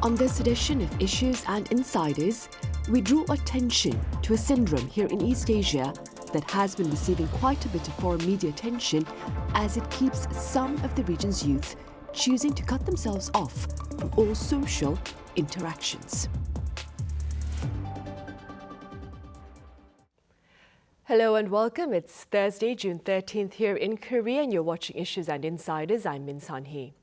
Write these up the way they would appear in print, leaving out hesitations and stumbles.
On this edition of Issues and Insiders, we draw attention to a syndrome here in East Asia that has been receiving quite a bit of foreign media attention as it keeps some of the region's youth choosing to cut themselves off from all social interactions. Hello and welcome. It's Thursday, June 13th here in Korea and you're watching Issues and Insiders. I'm Min Sunhee.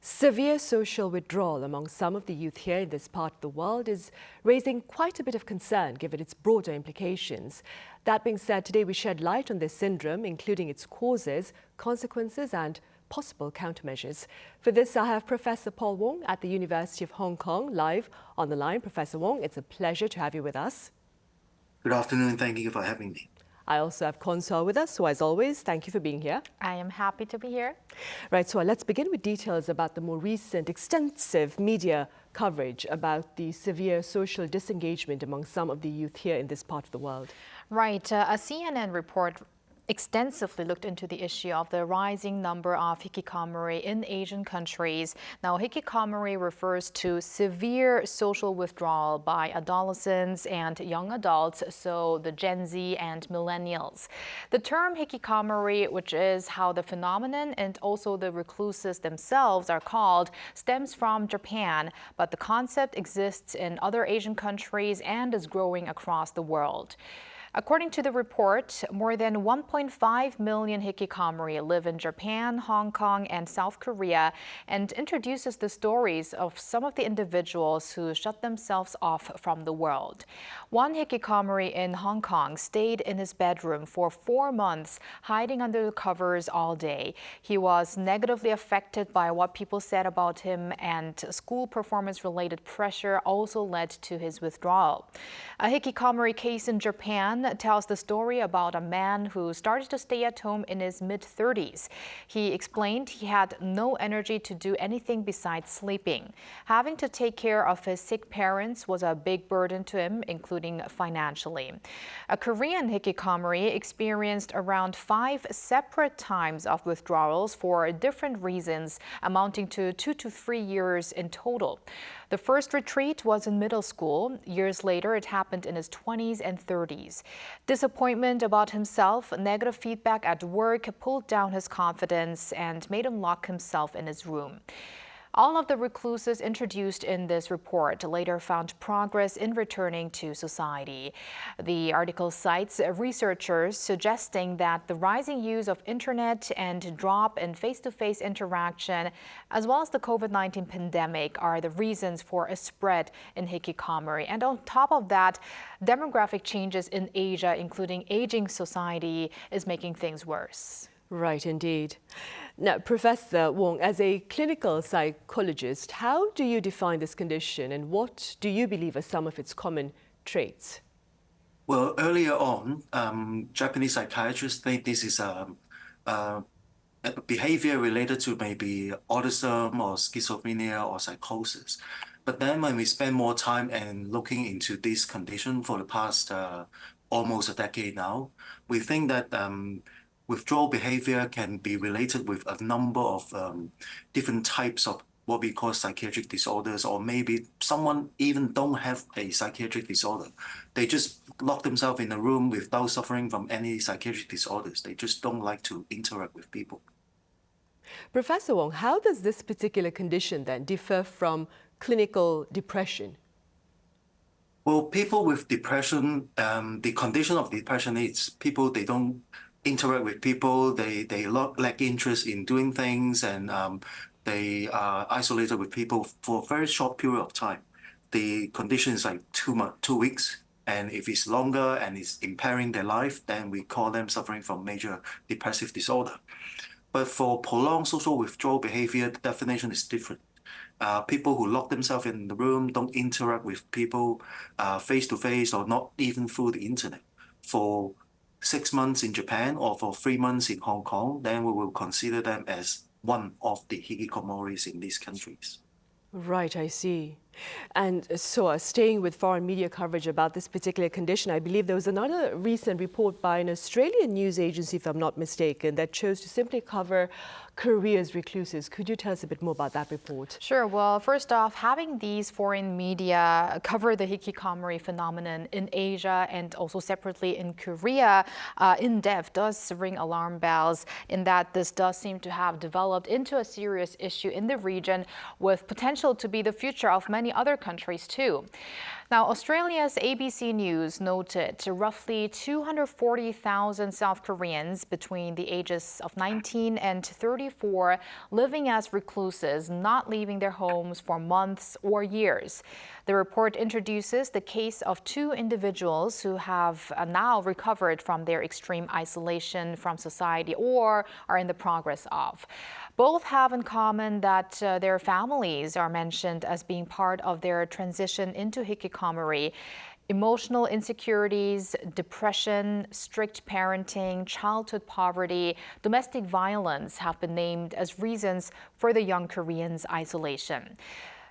Severe social withdrawal among some of the youth here in this part of the world is raising quite a bit of concern given its broader implications. That being said, today we shed light on this syndrome, including its causes, consequences and possible countermeasures. For this, I have Professor Paul Wong at the University of Hong Kong live on the line. Professor Wong, it's a pleasure to have you with us. Good afternoon. Thank you for having me. I also have Kwon Soa with us, so as always, thank you for being here. I am happy to be here. Right, so let's begin with details about the more recent extensive media coverage about the severe social disengagement among some of the youth here in this part of the world. Right, a CNN report extensively looked into the issue of the rising number of hikikomori in Asian countries. Now, hikikomori refers to severe social withdrawal by adolescents and young adults, so the Gen Z and millennials. The term hikikomori, which is how the phenomenon and also the recluses themselves are called, stems from Japan, but the concept exists in other Asian countries and is growing across the world. According to the report, more than 1.5 million hikikomori live in Japan, Hong Kong, and South Korea, and introduces the stories of some of the individuals who shut themselves off from the world. One hikikomori in Hong Kong stayed in his bedroom for 4 months, hiding under the covers all day. He was negatively affected by what people said about him, and school performance-related pressure also led to his withdrawal. A hikikomori case in Japan tells the story about a man who started to stay at home in his mid-30s. He explained he had no energy to do anything besides sleeping. Having to take care of his sick parents was a big burden to him, including financially. A Korean hikikomori experienced around 5 separate times of withdrawals for different reasons, amounting to 2 to 3 years in total. The first retreat was in middle school. Years later, it happened in his 20s and 30s. Disappointment about himself, negative feedback at work pulled down his confidence and made him lock himself in his room. All of the recluses introduced in this report later found progress in returning to society. The article cites researchers suggesting that the rising use of internet and drop in face-to-face interaction, as well as the COVID-19 pandemic, are the reasons for a spread in hikikomori. And on top of that, demographic changes in Asia, including aging society, is making things worse. Right, indeed. Now, Professor Wong, as a clinical psychologist, how do you define this condition and what do you believe are some of its common traits? Well, earlier on, Japanese psychiatrists think this is a behavior related to maybe autism or schizophrenia or psychosis. But then when we spend more time and looking into this condition for the past almost a decade now, we think that withdrawal behavior can be related with a number of different types of what we call psychiatric disorders, or maybe someone even don't have a psychiatric disorder. They just lock themselves in a room without suffering from any psychiatric disorders. They just don't like to interact with people. Professor Wong, how does this particular condition then differ from clinical depression? Well, people with depression, the condition of depression is people, they don't interact with people, they lack interest in doing things, and they are isolated with people for a very short period of time. The condition is like 2 weeks, and if it's longer and it's impairing their life, then we call them suffering from major depressive disorder. But for prolonged social withdrawal behavior, the definition is different. People who lock themselves in the room, don't interact with people face-to-face or not even through the internet for 6 months in Japan or for 3 months in Hong Kong, then we will consider them as one of the hikikomoris in these countries. Right, I see. And so, staying with foreign media coverage about this particular condition, I believe there was another recent report by an Australian news agency, if I'm not mistaken, that chose to simply cover Korea's recluses. Could you tell us a bit more about that report? Sure. Well, first off, having these foreign media cover the hikikomori phenomenon in Asia and also separately in Korea in depth does ring alarm bells in that this does seem to have developed into a serious issue in the region with potential to be the future of many other countries too. Now, Australia's ABC News noted roughly 240,000 South Koreans between the ages of 19 and 34 living as recluses, not leaving their homes for months or years. The report introduces the case of two individuals who have now recovered from their extreme isolation from society or are in the progress of. Both have in common that their families are mentioned as being part of their transition into hikikomori. Emotional insecurities, depression, strict parenting, childhood poverty, domestic violence have been named as reasons for the young Koreans' isolation.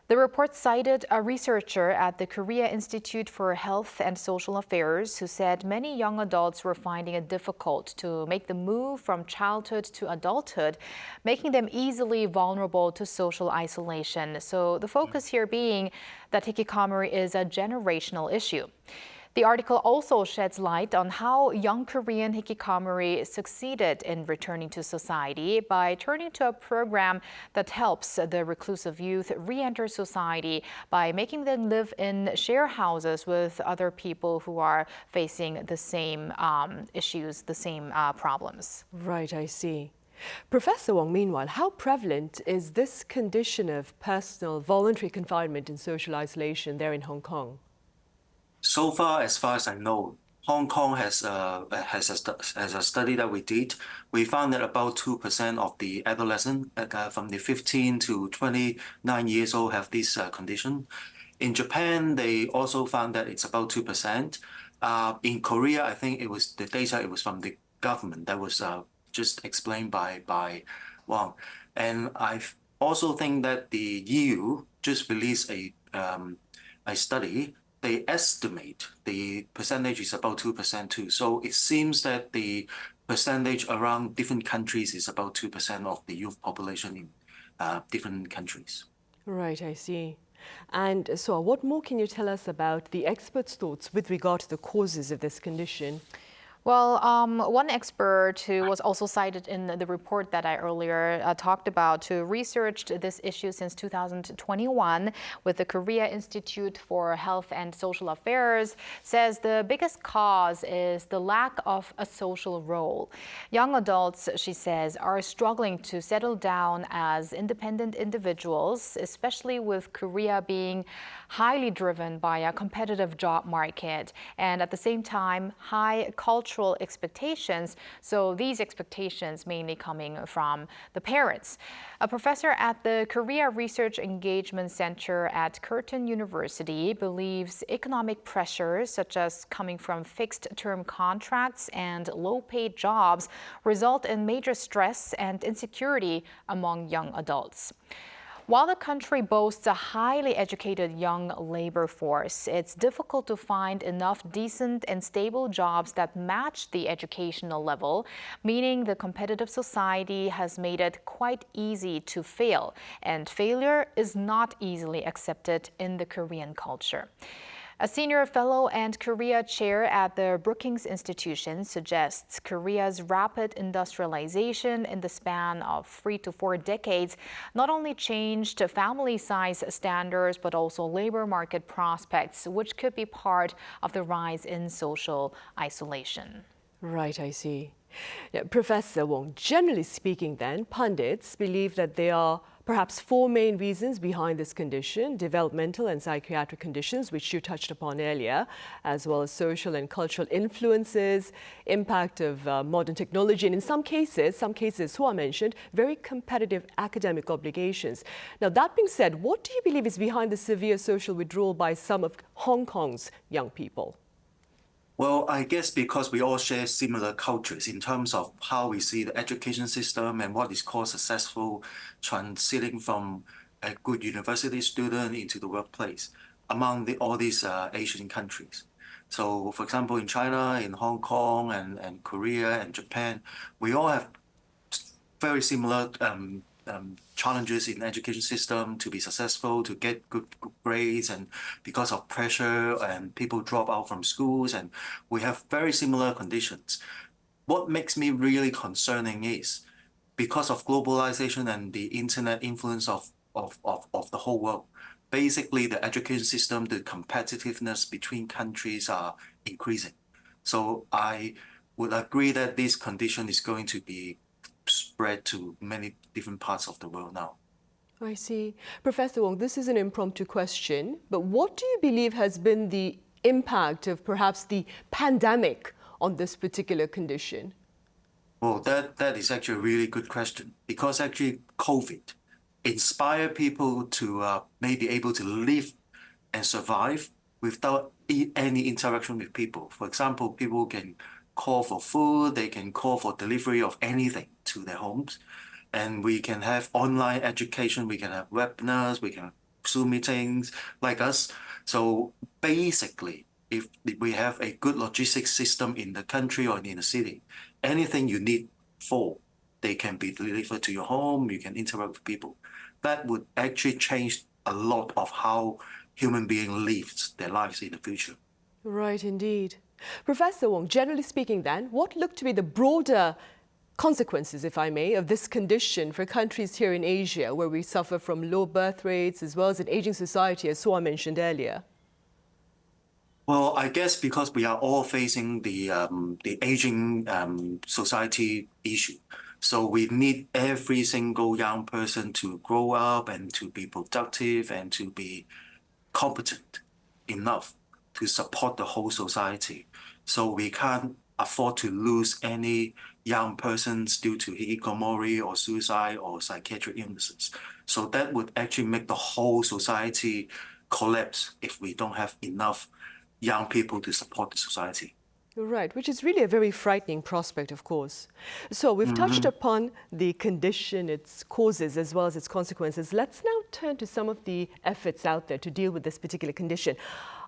The report cited a researcher at the Korea Institute for Health and Social Affairs who said many young adults were finding it difficult to make the move from childhood to adulthood, making them easily vulnerable to social isolation. So the focus here being that hikikomori is a generational issue. The article also sheds light on how young Korean hikikomori succeeded in returning to society by turning to a program that helps the reclusive youth re-enter society by making them live in share houses with other people who are facing the same issues, the same problems. Right, I see. Professor Wong, meanwhile, how prevalent is this condition of personal voluntary confinement and social isolation there in Hong Kong? So far as I know, Hong Kong has a study that we did. We found that about 2% of the adolescents from the 15 to 29 years old have this condition. In Japan, they also found that it's about 2%. In Korea, I think it was from the government that was just explained by Wong. And I also think that the EU just released a study. They estimate the percentage is about 2% too. So it seems that the percentage around different countries is about 2% of the youth population in different countries. Right, I see. And so what more can you tell us about the experts' thoughts with regard to the causes of this condition? Well, one expert who was also cited in the report that I earlier talked about, who researched this issue since 2021 with the Korea Institute for Health and Social Affairs, says the biggest cause is the lack of a social role. Young adults, she says, are struggling to settle down as independent individuals, especially with Korea being highly driven by a competitive job market and at the same time high cultural expectations. So these expectations mainly coming from the parents. A professor at the Korea Research Engagement Center at Curtin University believes economic pressures such as coming from fixed-term contracts and low-paid jobs result in major stress and insecurity among young adults. While the country boasts a highly educated young labor force, it's difficult to find enough decent and stable jobs that match the educational level, meaning the competitive society has made it quite easy to fail, and failure is not easily accepted in the Korean culture. A senior fellow and Korea chair at the Brookings Institution suggests Korea's rapid industrialization in the span of 3 to 4 decades not only changed family size standards, but also labor market prospects, which could be part of the rise in social isolation. Right, I see. Yeah, Professor Wong, generally speaking then, pundits believe that there are perhaps 4 main reasons behind this condition: developmental and psychiatric conditions, which you touched upon earlier, as well as social and cultural influences, impact of modern technology, and in some cases, Soa mentioned, very competitive academic obligations. Now, that being said, what do you believe is behind the severe social withdrawal by some of Hong Kong's young people? Well, I guess because we all share similar cultures in terms of how we see the education system and what is called successful transiting from a good university student into the workplace among all these Asian countries. So, for example, in China, in Hong Kong, and Korea and Japan, we all have very similar challenges in the education system to be successful, to get good grades, and because of pressure, and people drop out from schools, and we have very similar conditions. What makes me really concerning is because of globalization and the internet influence of the whole world, basically the education system, the competitiveness between countries are increasing. So I would agree that this condition is going to be spread to many different parts of the world now. I see. Professor Wong, this is an impromptu question, but what do you believe has been the impact of perhaps the pandemic on this particular condition? Well, that is actually a really good question, because actually COVID inspired people to maybe able to live and survive without any interaction with people. For example, people can call for food, they can call for delivery of anything to their homes, and we can have online education, we can have webinars, we can have Zoom meetings like us. So basically, if we have a good logistics system in the country or in the city, anything you need for, they can be delivered to your home, you can interact with people. That would actually change a lot of how human beings live their lives in the future. Right, indeed. Professor Wong, generally speaking then, what look to be the broader consequences, if I may, of this condition for countries here in Asia where we suffer from low birth rates as well as an aging society, as Soa mentioned earlier? Well, I guess because we are all facing the aging society issue. So we need every single young person to grow up and to be productive and to be competent enough to support the whole society. So we can't afford to lose any young persons due to hikikomori or suicide or psychiatric illnesses. So that would actually make the whole society collapse if we don't have enough young people to support the society. Right, which is really a very frightening prospect, of course. So we've touched upon the condition, its causes, as well as its consequences. Let's now turn to some of the efforts out there to deal with this particular condition.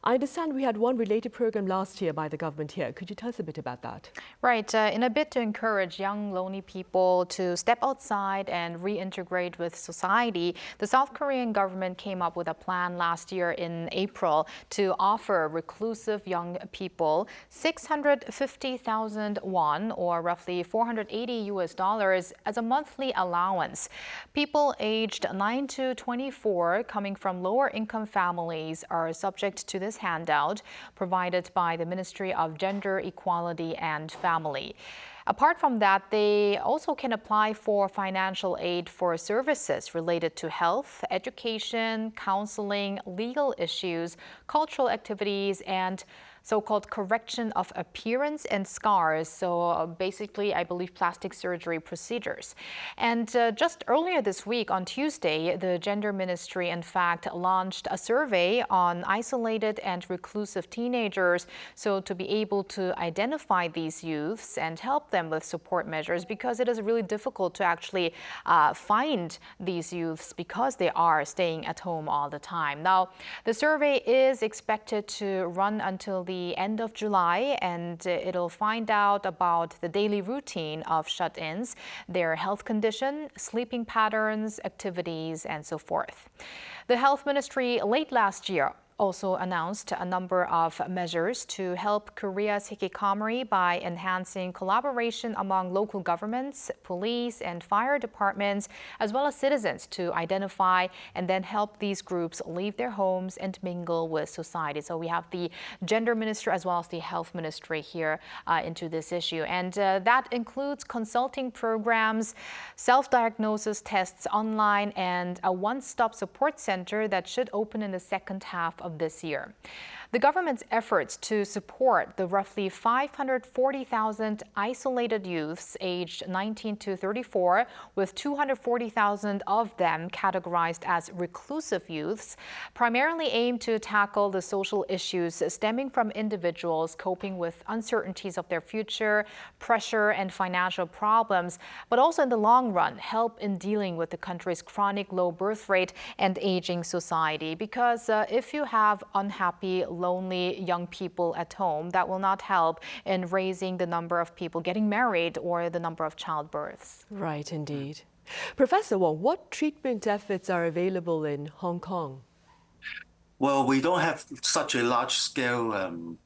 I understand we had one related program last year by the government here. Could you tell us a bit about that? Right. In a bid to encourage young, lonely people to step outside and reintegrate with society, the South Korean government came up with a plan last year in April to offer reclusive young people 650,000 won, or roughly $480 as a monthly allowance. People aged 9 to 24 coming from lower income families are subject to this handout provided by the Ministry of Gender Equality and Family. Apart from that, they also can apply for financial aid for services related to health, education, counseling, legal issues, cultural activities, and so-called correction of appearance and scars. So basically, I believe plastic surgery procedures. And just earlier this week, on Tuesday, the Gender Ministry, in fact, launched a survey on isolated and reclusive teenagers, so to be able to identify these youths and help them with support measures, because it is really difficult to actually find these youths because they are staying at home all the time. Now, the survey is expected to run until the end of July, and it'll find out about the daily routine of shut-ins, their health condition, sleeping patterns, activities, and so forth. The Health Ministry late last year also announced a number of measures to help Korea's Hikikomori by enhancing collaboration among local governments, police, and fire departments, as well as citizens, to identify and then help these groups leave their homes and mingle with society. So we have the Gender Ministry as well as the Health Ministry here into this issue. And that includes consulting programs, self-diagnosis tests online, and a one-stop support center that should open in the second half of this year. The government's efforts to support the roughly 540,000 isolated youths aged 19 to 34, with 240,000 of them categorized as reclusive youths, primarily aim to tackle the social issues stemming from individuals coping with uncertainties of their future, pressure, and financial problems, but also in the long run help in dealing with the country's chronic low birth rate and aging society. Because if you have unhappy, lonely young people at home, that will not help in raising the number of people getting married or the number of childbirths. Right, indeed. Professor Wong, what treatment efforts are available in Hong Kong? Well, we don't have such a large-scale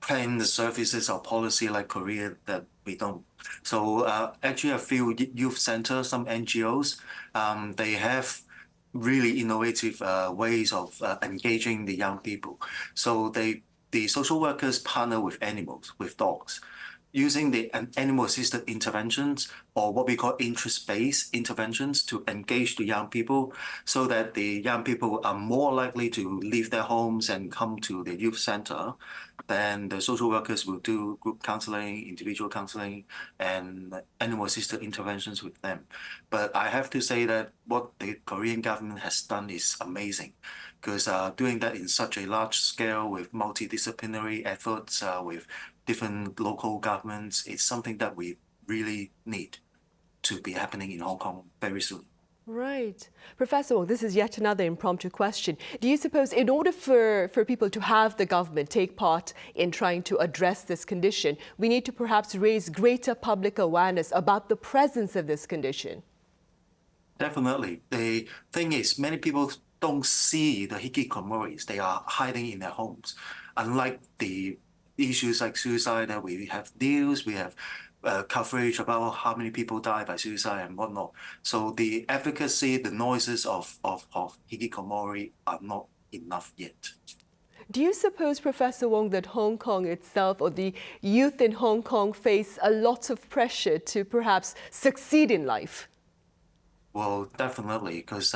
planned services or policy like Korea that we don't. So actually a few youth centers, some NGOs, they have really innovative ways of engaging the young people. So the social workers partner with animals, with dogs, using the animal-assisted interventions or what we call interest-based interventions to engage the young people so that the young people are more likely to leave their homes and come to the youth center. Then the social workers will do group counseling, individual counseling, and animal-assisted interventions with them. But I have to say that what the Korean government has done is amazing, because doing that in such a large scale with multidisciplinary efforts with different local governments, it's something that we really need to be happening in Hong Kong very soon. Right. Professor Wong, this is yet another impromptu question. Do you suppose in order for people to have the government take part in trying to address this condition, we need to perhaps raise greater public awareness about the presence of this condition? Definitely. The thing is, many people don't see the hikikomoris. They are hiding in their homes. Unlike the issues like suicide that we have news, we have coverage about how many people die by suicide and whatnot. So the advocacy, the noises of hikikomori are not enough yet. Do you suppose, Professor Wong, that Hong Kong itself or the youth in Hong Kong face a lot of pressure to perhaps succeed in life? Well, definitely, because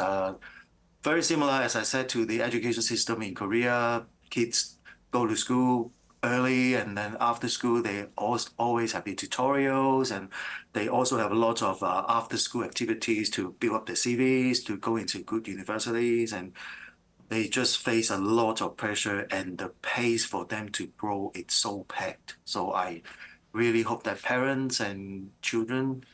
very similar, as I said, to the education system in Korea, kids go to school early, and then after school they always have the tutorials, and they also have a lot of after-school activities to build up their CVs, to go into good universities, and they just face a lot of pressure, and the pace for them to grow is so packed. So I really hope that parents and children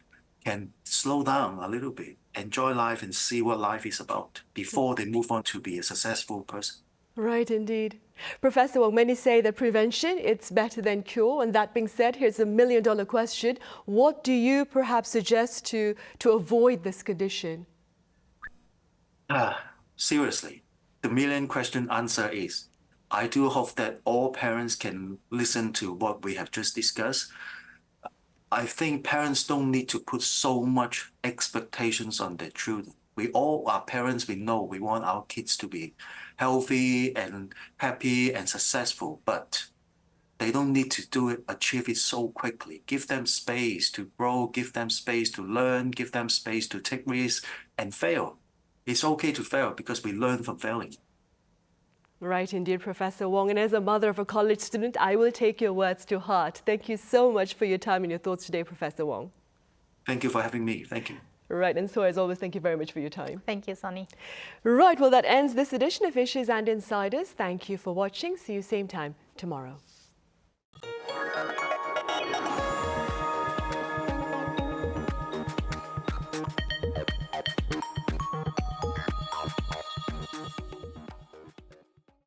can slow down a little bit, enjoy life, and see what life is about before they move on to be a successful person. Right, indeed. Professor Wong, many say that prevention, it's better than cure. And that being said, here's a million-dollar question. What do you perhaps suggest to avoid this condition? Seriously, the million-question answer is, I do hope that all parents can listen to what we have just discussed. I think parents don't need to put so much expectations on their children. We all are parents, we know we want our kids to be healthy and happy and successful, but they don't need to achieve it so quickly. Give them space to grow, give them space to learn, give them space to take risks and fail. It's okay to fail because we learn from failing. Right, indeed, Professor Wong. And as a mother of a college student, I will take your words to heart. Thank you so much for your time and your thoughts today, Professor Wong. Thank you for having me. Thank you. Right, and so as always, thank you very much for your time. Thank you, Sunny. Right, well, that ends this edition of Issues and Insiders. Thank you for watching. See you same time tomorrow.